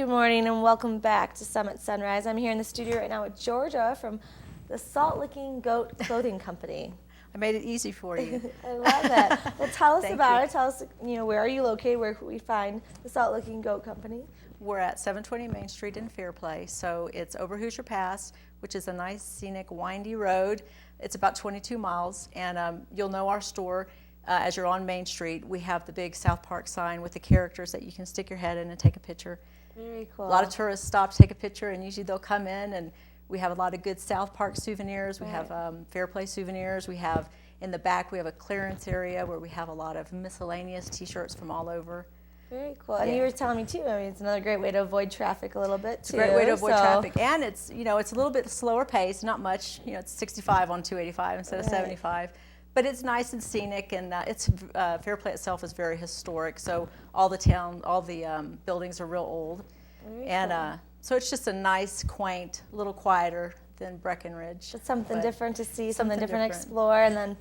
Good morning and welcome back to Summit Sunrise. I'm here in the studio right now with Georgia from the Tslgcc Goat Clothing Company. I made it easy for you. I love it. Well, tell us about you. it. Tell us, where are you located? Where can we find the Tslgcc Goat Company? We're at 720 Main Street in Fairplay, so it's over Hoosier Pass, which is a nice, scenic, windy road. It's about 22 miles, and you'll know our store as you're on Main Street. We have the big South Park sign with the characters that you can stick your head in and take a picture. Very cool. A lot of tourists stop to take a picture, and usually they'll come in, and we have a lot of good South Park souvenirs. We have Fairplay souvenirs. We have, in the back, we have a clearance area where we have a lot of miscellaneous T-shirts from all over. Very cool. And you were telling me, too, it's another great way to avoid traffic a little bit, too. It's a great way to avoid traffic. And it's, it's a little bit slower pace, not much. It's 65 on 285 instead of 75. But it's nice and scenic, and Fairplay itself is very historic. So all the buildings are real old. Very and so it's just a nice, quaint, a little quieter than Breckenridge. It's something different to see, something different to explore. And then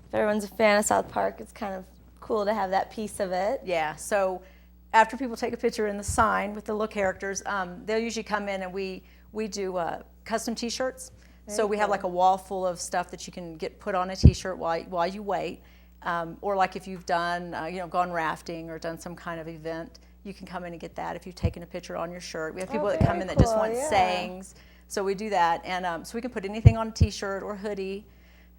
if everyone's a fan of South Park, it's kind of cool to have that piece of it. Yeah, so after people take a picture in the sign with the little characters, they'll usually come in and we do custom T-shirts. So we have like a wall full of stuff that you can get put on a T-shirt while you wait. Or like if you've done, gone rafting or done some kind of event, you can come in and get that if you've taken a picture on your shirt. We have people that come in that just want sayings. So we do that. And so we can put anything on a T-shirt or hoodie.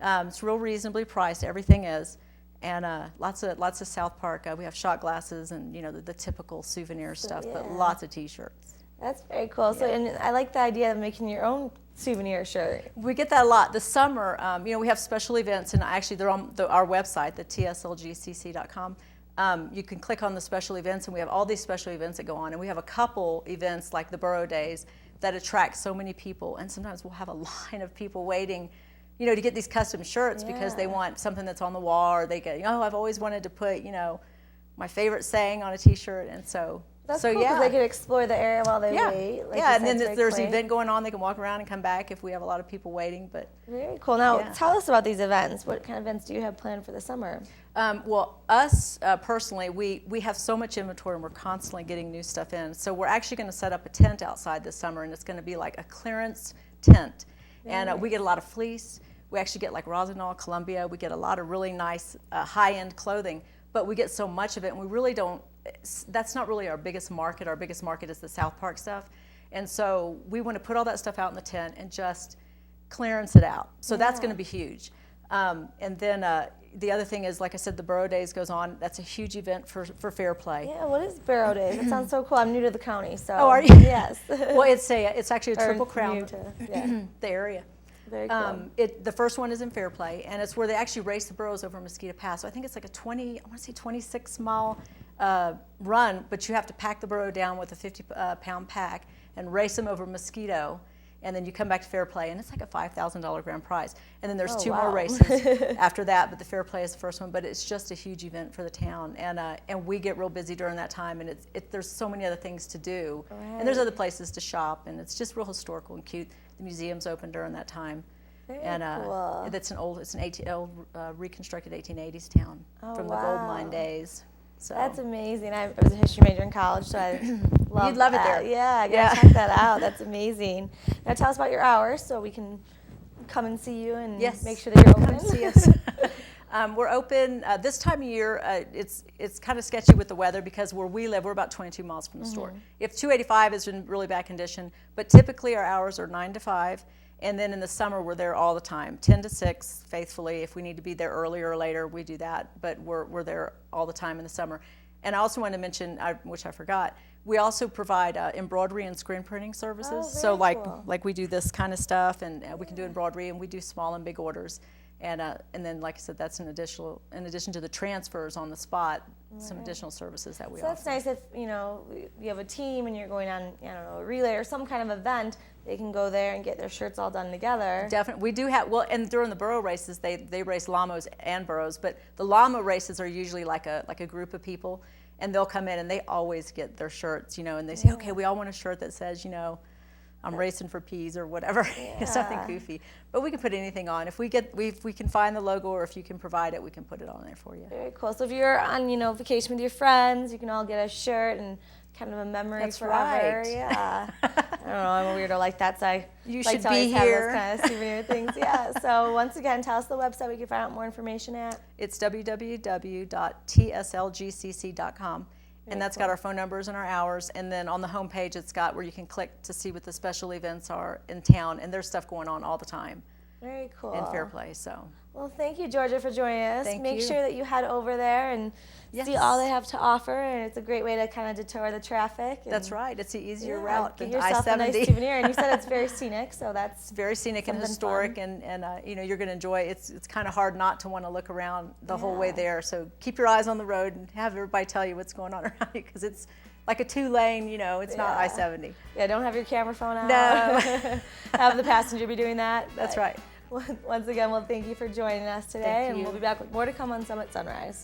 It's real reasonably priced, everything is. And lots of South Park. We have shot glasses and the typical souvenir stuff, but lots of T-shirts. That's very cool. So, and I like the idea of making your own souvenir shirt. We get that a lot. This summer, we have special events, and actually they're on our website, the Tslgcc.com. You can click on the special events, and we have all these special events that go on. And we have a couple events like the Borough Days that attract so many people, and sometimes we'll have a line of people waiting to get these custom shirts because they want something that's on the wall, or they get, I've always wanted to put, my favorite saying on a T-shirt, and so that's cool, because they could explore the area while they wait. Like and then if there's an event going on, they can walk around and come back if we have a lot of people waiting. But very cool. Now, tell us about these events. What kind of events do you have planned for the summer? Well, us personally, we have so much inventory, and we're constantly getting new stuff in. So we're actually going to set up a tent outside this summer, and it's going to be like a clearance tent. And we get a lot of fleece. We actually get like Rosinol, Columbia. We get a lot of really nice high-end clothing, but we get so much of it, and we really don't. That's not really our biggest market. Our biggest market is the South Park stuff, and so we want to put all that stuff out in the tent and just clearance it out. So that's going to be huge. And then the other thing is, like I said, the Borough Days goes on. That's a huge event for Fairplay. Yeah, what is Borough Days? That sounds so cool. I'm new to the county, so. Oh, are you? Yes. Well, it's actually a Triple Crown, the area. Very cool. The first one is in Fairplay, and it's where they actually race the burros over Mosquito Pass. So I think it's like a 26-mile run, but you have to pack the burro down with a 50-pound pack and race them over Mosquito, and then you come back to Fairplay, and it's like a $5,000 grand prize. And then there's two more races after that, but the Fairplay is the first one. But it's just a huge event for the town, and we get real busy during that time, and there's so many other things to do, and there's other places to shop, and it's just real historical and cute. The museum's open during that time. Very cool. It's an reconstructed 1880s town from the gold mine days. So. That's amazing. I was a history major in college, so I love You'd love that. it there. Yeah, I gotta check that out. That's amazing. Now tell us about your hours so we can come and see you and make sure that you're open. Come see us. We're open this time of year. It's kind of sketchy with the weather because where we live, we're about 22 miles from the store. If 285 is in really bad condition, but typically our hours are 9 to 5. And then in the summer, we're there all the time, 10 to 6, faithfully. If we need to be there earlier or later, we do that. But we're there all the time in the summer. And I also wanted to mention, which I forgot, we also provide embroidery and screen printing services. So like we do this kind of stuff, and we can do embroidery, and we do small and big orders. And then, like I said, that's in addition to the transfers on the spot, some additional services that we offer. So that's nice if, you have a team and you're going on, a relay or some kind of event, they can go there and get their shirts all done together. Definitely. We do have, and during the burro races, they race llamas and burros, but the llama races are usually like a group of people, and they'll come in and they always get their shirts, and they say, okay, we all want a shirt that says, I'm racing for peas or whatever, something goofy. But we can put anything on. If we can find the logo, or if you can provide it, we can put it on there for you. Very cool. So if you're on, vacation with your friends, you can all get a shirt and kind of a memory That's forever. right. Yeah. I don't know, I'm a weirdo like that, so I You like should to always be have here. those kind of souvenir things. Yeah. So once again, tell us the website we can find out more information at. It's www.tslgcc.com. And that's cool. got our phone numbers and our hours. And then on the homepage, it's got where you can click to see what the special events are in town. And there's stuff going on all the time Very cool. in Fairplay. So Well, thank you, Georgia, for joining us. Thank Make you. sure that you head over there and see Yes. all they have to offer, and it's a great way to kind of detour the traffic. And that's right. It's the easier yeah, route get than yourself a nice I-70. souvenir. And you said it's very scenic, so that's It's very scenic and something historic, fun. and you know, you're going to enjoy it. It's kind of hard not to want to look around the whole way Yeah. there. So keep your eyes on the road and have everybody tell you what's going on around you, because it's like a 2-lane. You know, it's not Yeah. I-70. Yeah, don't have your camera phone out. No. Have the passenger be doing that. That's But right. Once again, well, thank you for joining us today, Thank and you. we'll be back with more to come on Summit Sunrise.